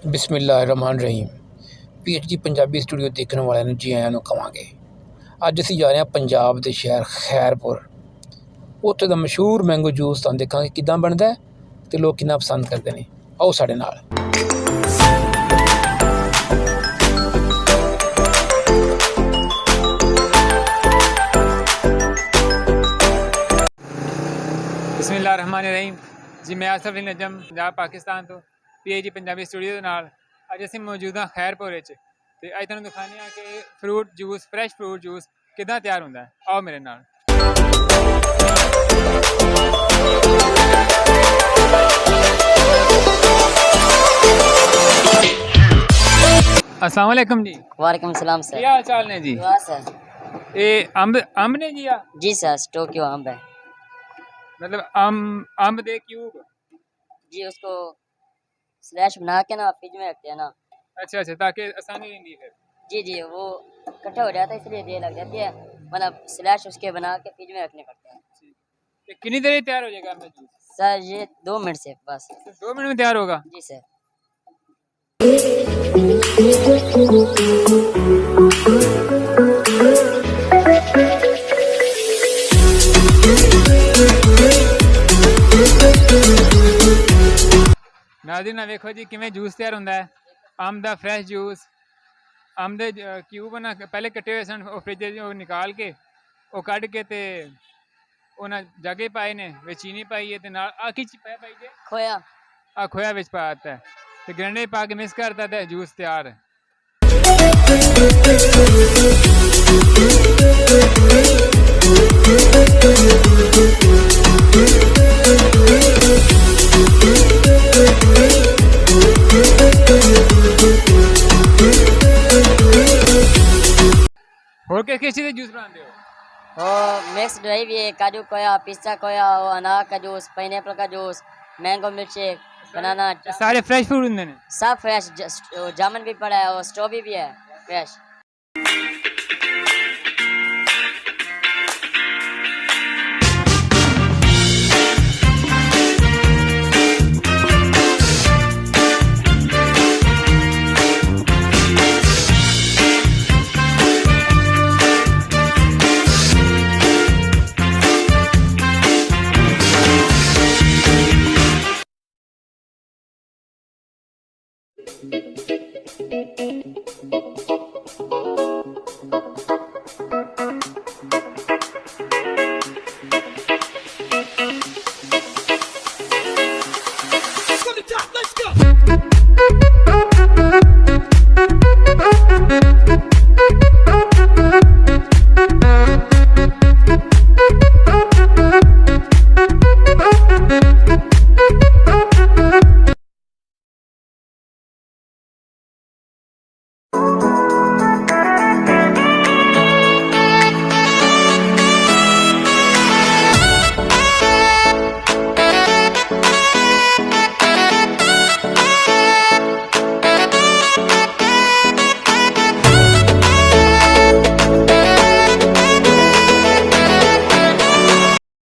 बिस्मिल्लाहिर्रहमानिर्रहीम। PhD Punjabi studio देखने वाले ਨੂੰ ਜੀ ਆਇਆਂ ਨੂੰ ਕਵਾਂਗੇ। ਅੱਜ ਅਸੀਂ ਜਾ ਰਹੇ ਹਾਂ ਪੰਜਾਬ ਦੇ ਸ਼ਹਿਰ ਖੈਰਪੁਰ। ਉੱਥੇ ਦਾ ਮਸ਼ਹੂਰ ਮੈਂਗੋ ਜੂਸ ਤੁਹਾਨੂੰ ਦੇਖਾਂਗੇ ਕਿੱਦਾਂ ਬਣਦਾ ਤੇ ਲੋਕ ਕਿੰਨਾ ਪਸੰਦ ਕਰਦੇ ਨੇ। ਆਓ ਸਾਡੇ ਨਾਲ। बिस्मिल्लाहिर्रहमानिर्रहीम जी। मैं आसिफ नजम पंजाब पाकिस्तान तो PhD पंजाबी स्टूडियो ਦੇ ਨਾਲ ਅੱਜ ਅਸੀਂ ਮੌਜੂਦ ਹਾਂ ਖੈਰਪੁਰ ਵਿੱਚ ਤੇ ਅੱਜ ਤੁਹਾਨੂੰ ਦਿਖਾਉਂਦੇ ਹਾਂ ਕਿ fruit juice fresh fruit juice ਕਿੱਦਾਂ ਤਿਆਰ ਹੁੰਦਾ ਹੈ। ਆਓ ਮੇਰੇ ਨਾਲ। अस्सलाम वालेकुम जी। वालेकुम सलाम सर। क्या हाल चाल ने जी? वाह सर। ये अंब ने जी? जी सर, टोक्यो अम्ब है। मतलब अंब दे क्यूब? जी, उसको स्लैश बना के ना फ्रिज में रखते हैं ना। अच्छा अच्छा, ताकि आसानी रहती है। जी जी, वो इकट्ठा हो जाता है इसलिए देर लग जाती है, मतलब स्लैश उसके बना के फ्रिज में रखने पड़ते हैं। कितनी देर तैयार हो जाएगा अपना जूस? सर ये 2 मिनट से बस। 2 मिनट में तैयार होगा? जी सर। नाज़रीन ना देखो जी किमें जूस तैयार होंदा है। अंब दा फ्रैश जूस, अंब दे क्यूब ना पहले कट्टे हुए सन, फ्रिज निकाल के वो कट के ते उन्हें जगे पाए ने विच चीनी पाई है ते नाल आखी च पाई जे खोया विच पाता है ते ग्राइंडर पा के मिक्स करता है, जूस तैयार है। और किस चीज़ जूस बनाते हो? मिक्स ड्राई भी है, काजू खोया, पिस्ता खोया, अनार का जूस, पाइनएप्पल का जूस, मैंगो मिल्क शेक, बनाना, सारे फ्रेश फ्रूट होंगे ने? सब फ्रेश। जामुन भी पड़ा है और स्ट्रॉबेरी भी है फ्रेश।